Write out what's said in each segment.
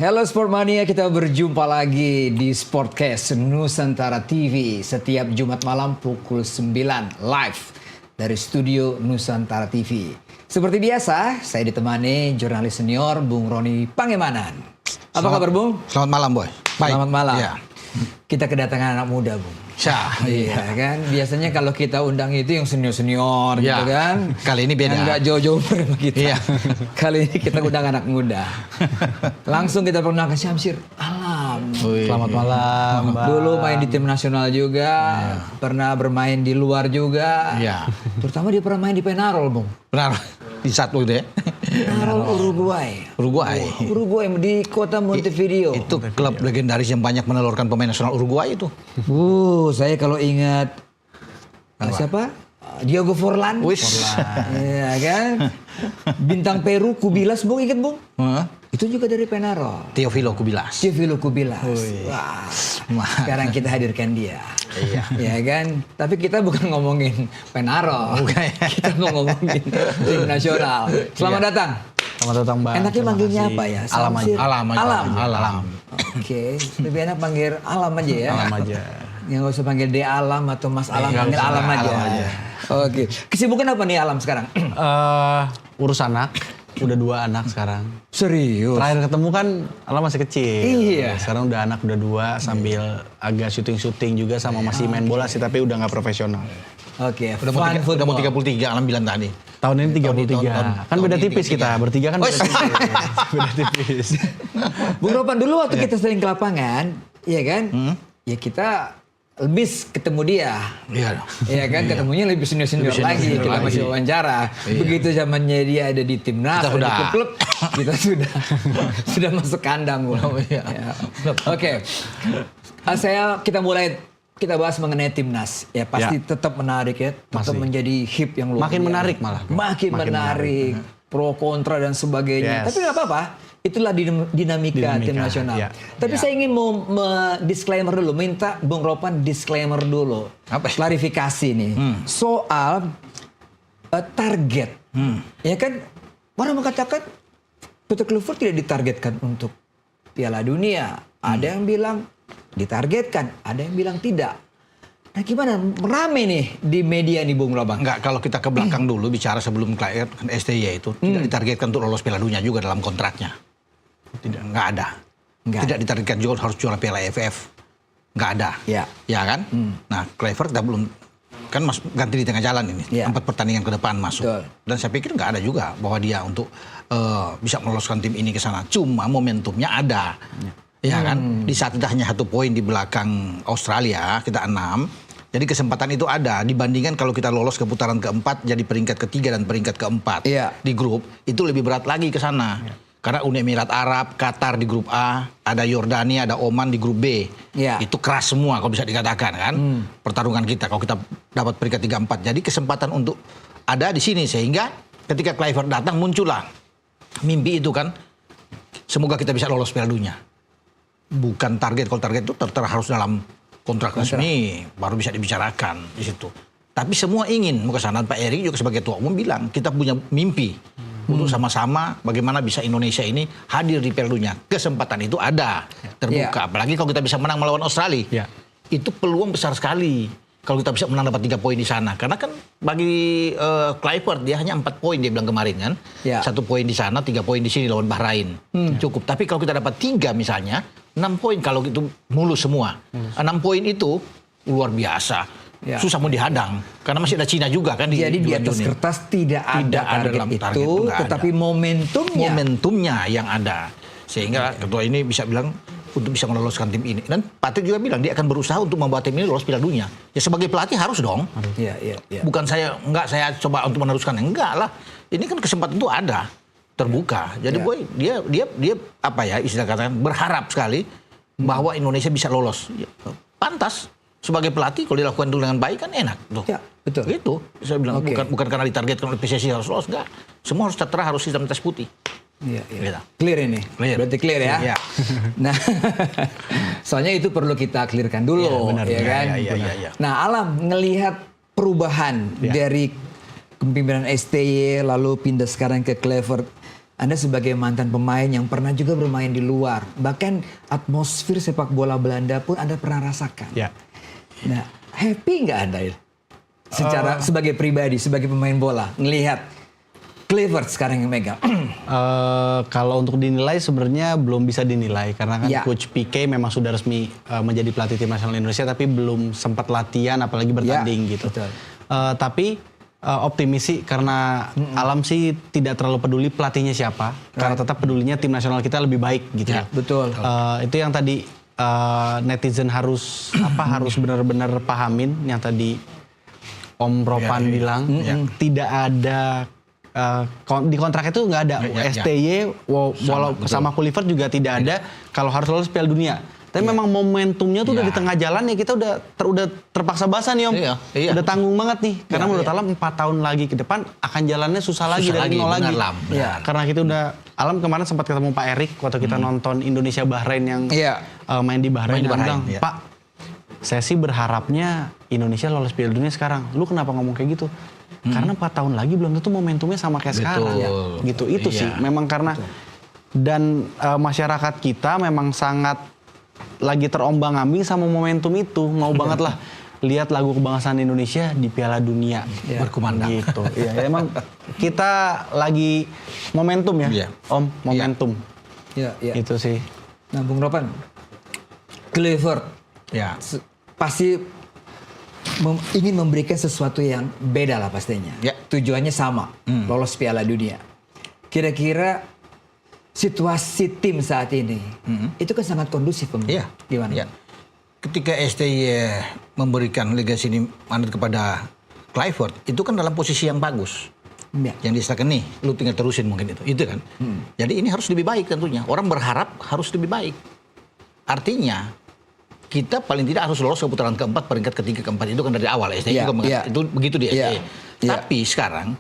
Halo Sportmania, kita berjumpa lagi di Sportcast Nusantara TV setiap Jumat malam pukul 9 live dari studio Nusantara TV. Seperti biasa, saya ditemani jurnalis senior Bung Roni Pangemanan. Apa kabar Bung? Selamat malam Boy. Baik. Selamat malam. Ya. Kita kedatangan anak muda Bung. Iya kan, biasanya kalau kita undang itu yang senior-senior Ya. gitu kan. Kali ini beda. Enggak jauh-jauh sama kita. Iya. Kali ini kita undang anak muda. Langsung kita perkenalkan Syamsir Alam. Selamat malam, Mbak. Dulu main di tim nasional juga, pernah bermain di luar juga. Iya. Terutama dia pernah main di Penarol, Bung. Benar. Di satu itu ya. Penarol Uruguay. Uruguay. Di kota Montevideo. Itu klub legendaris yang banyak menelurkan pemain nasional Uruguay itu. Saya kalau ingat siapa? Diogo Forlan. Iya kan? Bintang Peru Kubilas, Bung, ingat Bung? Itu juga dari Penarol. Teofilo Kubilas. Wah, sekarang kita hadirkan dia. Iya. Ya kan? Tapi kita bukan ngomongin Penarol. Kita ngomongin tim nasional. Selamat datang. Selamat datang, Mbak. Enaknya manggilnya apa ya? Alam aja. Alam. Oke, lebih enak panggil Alam aja ya. Alam aja. Yang nggak usah panggil De Alam atau Mas Alam, panggil Alam aja. Oke. Kesibukan apa nih Alam sekarang? Urus anak. Udah 2 anak sekarang. Serius? Terakhir ketemu kan Alam masih kecil. Iya. Sekarang udah anak udah 2 sambil agak syuting-syuting juga sama masih main bola sih tapi udah nggak profesional. Oke. Udah mau 33 Alam bilang tadi. Tahun ini 33. Kan beda tahun ini tipis 33. kita. Bertiga kan beda tipis. Beda tipis. Bung Ropan dulu waktu kita sering ke lapangan, iya kan? Ya kita lebih ketemu dia. Iya. Iya kan, ketemunya lebih senior lagi, kita masih wawancara. Begitu zamannya dia ada di timnas, Kita ada di udah. klub, kita sudah masuk kandang. Ya. Oke, kita bahas mengenai timnas. Ya pasti tetap menarik ya, tetap Masih. menjadi hip yang luar Makin biasa. menarik malah. Makin menarik, pro kontra dan sebagainya. Yes. Tapi nggak apa-apa. Itulah dinamika tim nasional. ya. Tapi saya ingin mau disclaimer dulu, minta Bung Ropan disclaimer dulu. Apa? Klarifikasi nih. Soal target. Ya kan, orang mengatakan Peter Kluivert tidak ditargetkan untuk Piala Dunia. Ada yang bilang ditargetkan, ada yang bilang tidak. Nah gimana, rame nih di media nih Bung Ropan. Enggak, kalau kita ke belakang dulu bicara sebelum STY itu tidak ditargetkan untuk lolos Piala Dunia juga dalam kontraknya. Enggak ada. Tidak ditargetkan juga harus juara Piala AFF. Enggak ada. Ya. Ya kan? Nah, Kluivert kita belum kan ganti di tengah jalan ini. Ya. 4 pertandingan ke depan masuk. Betul. Dan saya pikir nggak ada juga bahwa dia untuk bisa meloloskan tim ini ke sana. Cuma momentumnya ada. Ya kan? Di saat kita hanya 1 poin di belakang Australia, kita 6. Jadi kesempatan itu ada dibandingkan kalau kita lolos ke putaran keempat jadi peringkat ketiga dan peringkat keempat di grup itu lebih berat lagi ke sana. Karena Uni Emirat Arab, Qatar di grup A, ada Yordania, ada Oman di grup B. Itu keras semua kalau bisa dikatakan kan. Pertarungan kita kalau kita dapat peringkat 3-4. Jadi kesempatan untuk ada di sini sehingga ketika Kluivert datang muncullah mimpi itu kan. Semoga kita bisa lolos Piala Dunia. Bukan target, kalau target itu harus dalam kontrak resmi baru bisa dibicarakan di situ. Tapi semua ingin mau ke sana. Pak Erik juga sebagai ketua umum bilang kita punya mimpi untuk sama-sama bagaimana bisa Indonesia ini hadir di Piala Dunia. Kesempatan itu ada terbuka. Apalagi kalau kita bisa menang melawan Australia. Itu peluang besar sekali. Kalau kita bisa menang dapat 3 poin di sana. Karena kan bagi Kluivert dia hanya 4 poin dia bilang kemarin kan. 1 poin di sana, 3 poin di sini lawan Bahrain. Cukup. Tapi kalau kita dapat 3 misalnya, 6 poin kalau itu mulus semua. 6 poin itu luar biasa. Susah mau dihadang. Karena masih ada Cina juga kan. Jadi di atas Juni. kertas tidak ada target itu, tetapi momentumnya yang ada. Sehingga ketua ini bisa bilang untuk bisa meloloskan tim ini. Dan Patrick juga bilang dia akan berusaha untuk membawa tim ini lolos Piala Dunia. Ya sebagai pelatih harus dong. Bukan saya coba untuk meneruskan. Enggak lah. Ini kan kesempatan itu ada. Terbuka. Jadi boy dia apa ya istilah katakan berharap sekali bahwa Indonesia bisa lolos. Pantas. Sebagai pelatih kalau dilakukan dulu dengan baik kan enak tuh. Ya, betul. Itu saya bilang bukan karena ditargetkan oleh PSSI harus lolos, enggak. Semua harus tertera harus sistem tes putih. Iya. Clear ini. Berarti clear ya. Iya. Nah, soalnya itu perlu kita clearkan dulu, ya kan? Iya. Nah, Alam ngelihat perubahan dari kepemimpinan STY lalu pindah sekarang ke Kluivert. Anda sebagai mantan pemain yang pernah juga bermain di luar, bahkan atmosfer sepak bola Belanda pun Anda pernah rasakan. Ya. Nah, happy nggak Anda secara sebagai pribadi, sebagai pemain bola, ngelihat Kluivert sekarang yang megang? Kalau untuk dinilai sebenarnya belum bisa dinilai karena kan Ya. Coach Pique memang sudah resmi menjadi pelatih tim nasional Indonesia tapi belum sempat latihan apalagi bertanding Ya, gitu. betul. Tapi optimis sih karena Alam sih tidak terlalu peduli pelatihnya siapa karena tetap pedulinya tim nasional kita lebih baik gitu. Ya, betul. Itu yang tadi netizen harus harus benar-benar pahamin yang tadi Om Ropan bilang tidak ada di kontrak itu nggak ada STY walau sama Kluivert juga tidak ada kalau harus lolos Piala Dunia. Tapi memang momentumnya tuh udah di tengah jalan ya kita udah terpaksa basah nih Om. Iya. Udah tanggung banget nih. Karena menurut Alam 4 tahun lagi ke depan akan jalannya susah lagi dari nol lagi. Benar. Karena kita udah Alam kemarin sempat ketemu Pak Erik waktu kita nonton Indonesia Bahrain yang main di Bahrain. Dia bilang, Pak, saya sih berharapnya Indonesia lolos Piala Dunia sekarang. Lu kenapa ngomong kayak gitu? Karena 4 tahun lagi belum tentu momentumnya sama kayak sekarang. Gitu. Itu sih. Memang karena dan masyarakat kita memang sangat lagi terombang-ambing sama momentum itu. Mau banget lah lihat lagu kebangsaan Indonesia di Piala Dunia berkumandang. Gitu. Iya, emang kita lagi momentum ya, Om, momentum. Iya. Itu sih. Nah, Bung Ropan, Kluivert pasti ingin memberikan sesuatu yang beda lah pastinya. Tujuannya sama, lolos Piala Dunia. Kira-kira situasi tim saat ini itu kan sangat kondusif, gimana? Ketika STY memberikan legasi ini mandat kepada Kluivert, itu kan dalam posisi yang bagus. Yang disatakan nih, lu tinggal terusin mungkin itu kan. Jadi ini harus lebih baik tentunya. Orang berharap harus lebih baik. Artinya kita paling tidak harus lolos ke putaran keempat, peringkat ketiga, keempat itu kan dari awal STY juga itu begitu di STY. Tapi sekarang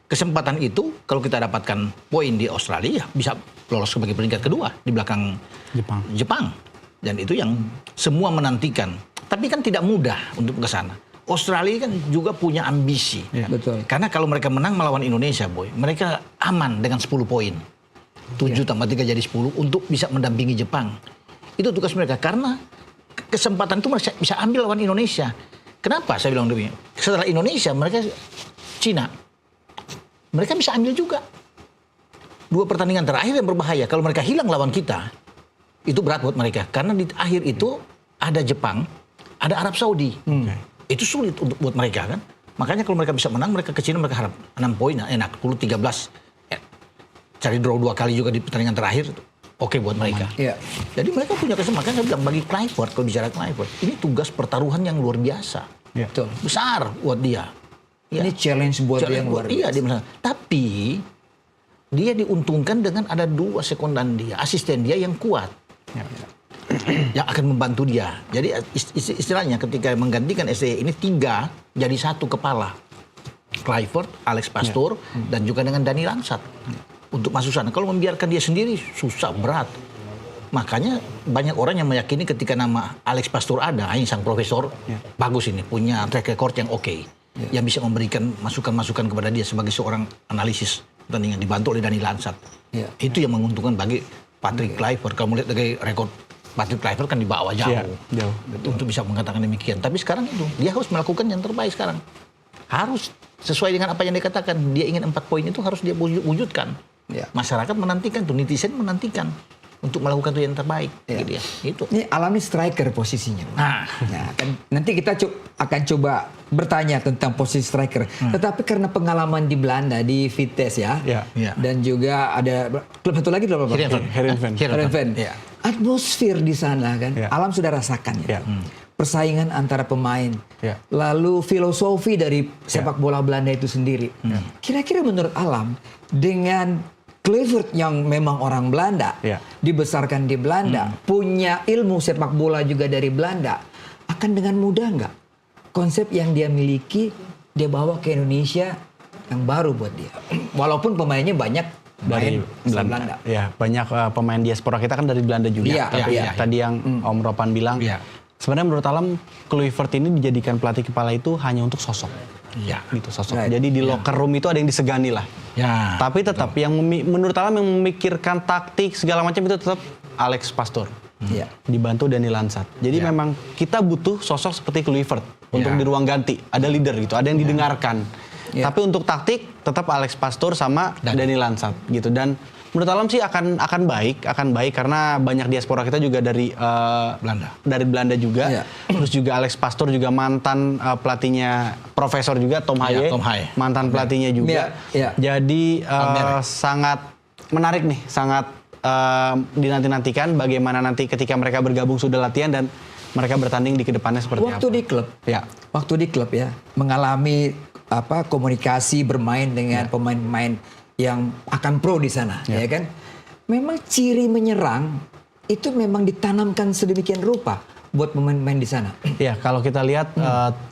kesempatan itu kalau kita dapatkan poin di Australia bisa lolos sebagai peringkat kedua di belakang Jepang. Dan itu yang semua menantikan. Tapi kan tidak mudah untuk ke sana. Australia kan juga punya ambisi. Betul. Karena kalau mereka menang melawan Indonesia, mereka aman dengan 10 poin. 7 tambah 3 jadi 10 untuk bisa mendampingi Jepang. Itu tugas mereka karena kesempatan itu mereka bisa ambil lawan Indonesia. Kenapa saya bilang demikian? Setelah Indonesia mereka Cina. Mereka bisa ambil juga. 2 pertandingan terakhir yang berbahaya. Kalau mereka hilang lawan kita, itu berat buat mereka. Karena di akhir itu ada Jepang, ada Arab Saudi. Itu sulit buat mereka kan. Makanya kalau mereka bisa menang, mereka ke Cina mereka harap 6 poin, enak. 10-13. Cari draw 2 kali juga di pertandingan terakhir. Oke buat mereka. Jadi mereka punya kesempatan. Saya bilang bagi Kluivert, kalau bicara Kluivert, ini tugas pertaruhan yang luar biasa. Besar buat dia. Ini challenge buat dia yang luar biasa. Dia tapi dia diuntungkan dengan ada 2 sekundan dia, asisten dia yang kuat. Yang akan membantu dia. Jadi istilahnya ketika menggantikan STY ini 3 jadi 1 kepala. Kluivert, Alex Pastoor, dan juga dengan Dani Langsat. Untuk masuk sana. Kalau membiarkan dia sendiri susah, berat. Makanya banyak orang yang meyakini ketika nama Alex Pastoor ada, ini sang profesor bagus ini, punya track record yang oke. Yang bisa memberikan masukan-masukan kepada dia sebagai seorang analisis pertandingan dibantu oleh Dani Langsat. Itu yang menguntungkan bagi Patrick Kluivert. Kalau melihat dari rekor Patrick Kluivert kan di bawah jauh. Untuk bisa mengatakan demikian. Tapi sekarang itu dia harus melakukan yang terbaik sekarang. Harus sesuai dengan apa yang dia katakan. Dia ingin 4 poin itu harus dia wujudkan. Masyarakat menantikan tuh, netizen menantikan untuk melakukan itu yang terbaik. Gitu ya. Itu. Ini alami striker posisinya. Nah, kan nanti kita akan coba bertanya tentang posisi striker. Tetapi karena pengalaman di Belanda di Vitesse dan juga ada klub satu lagi klub apa? Heerenveen. Atmosfer di sana kan, Alam sudah rasakan ya. Persaingan antara pemain, lalu filosofi dari sepak bola Belanda itu sendiri. Kira-kira menurut Alam dengan Kluivert yang memang orang Belanda, dibesarkan di Belanda, punya ilmu sepak bola juga dari Belanda, akan dengan mudah nggak konsep yang dia miliki dia bawa ke Indonesia yang baru buat dia? Walaupun pemainnya banyak dari Belanda. Ya, banyak pemain diaspora kita kan dari Belanda juga. Tapi tadi yang Om Ropan bilang, sebenarnya menurut Alam Kluivert ini dijadikan pelatih kepala itu hanya untuk sosok. Iya. Gitu sosok. Right. Jadi di locker room itu ada yang disegani lah. Ya. Tapi tetap yang menurut Alam yang memikirkan taktik segala macam itu tetap Alex Pastoor. Iya. Dibantu Dani Lansat. Jadi memang kita butuh sosok seperti Kluivert untuk di ruang ganti. Ada leader gitu, ada yang didengarkan. Tapi untuk taktik tetap Alex Pastoor sama Dani Lansat gitu. Dan menurut Alam sih akan baik karena banyak diaspora kita juga dari Belanda juga. Terus juga Alex Pastoor juga mantan pelatihnya profesor juga Tom Haye. Mantan pelatihnya juga. Jadi sangat menarik nih, sangat dinanti-nantikan bagaimana nanti ketika mereka bergabung sudah latihan dan mereka bertanding di kedepannya seperti apa. Waktu di klub ya mengalami komunikasi bermain dengan pemain-pemain yang akan pro di sana, ya kan? Memang ciri menyerang itu memang ditanamkan sedemikian rupa buat pemain-pemain di sana. Ya, kalau kita lihat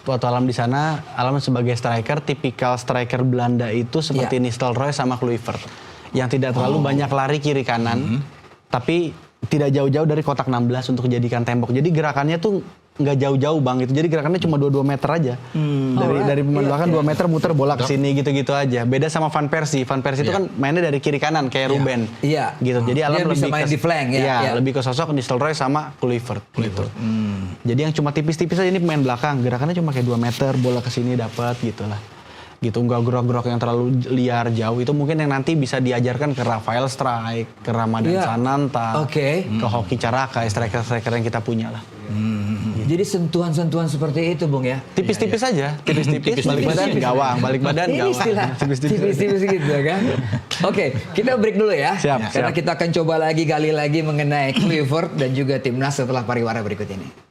waktu Alam di sana, Alam sebagai striker, tipikal striker Belanda itu seperti Nistelrooy sama Kluivert, yang tidak terlalu banyak lari kiri kanan, tapi tidak jauh-jauh dari kotak 16 untuk jadikan tembok. Jadi gerakannya tuh nggak jauh-jauh bang, itu jadi gerakannya cuma 2 meter aja. Dari pemain belakang 2 meter muter bola ke sini gitu-gitu aja. Beda sama Van Persie. Van Persie itu kan mainnya dari kiri kanan kayak Ruben. Gitu. Jadi Alam lebih main di flank lebih ke sosok Nistelrooy sama Kluivert gitu. Jadi yang cuma tipis-tipis aja ini pemain belakang, gerakannya cuma kayak 2 meter bola ke sini dapat gitulah. Gitu, nggak gerak-gerak yang terlalu liar jauh. Itu mungkin yang nanti bisa diajarkan ke Rafael Strike, ke Ramadan Sananta, ke Hoki Caraka, striker-striker yang kita punya lah. Jadi sentuhan-sentuhan seperti itu, Bung ya? Tipis-tipis aja, tipis-tipis, balik badan gawang, balik badan gawang. Ini istilah tipis-tipis gitu kan? Oke, kita break dulu ya. Karena kita akan coba gali lagi mengenai Kluivert dan juga timnas setelah pariwara berikut ini.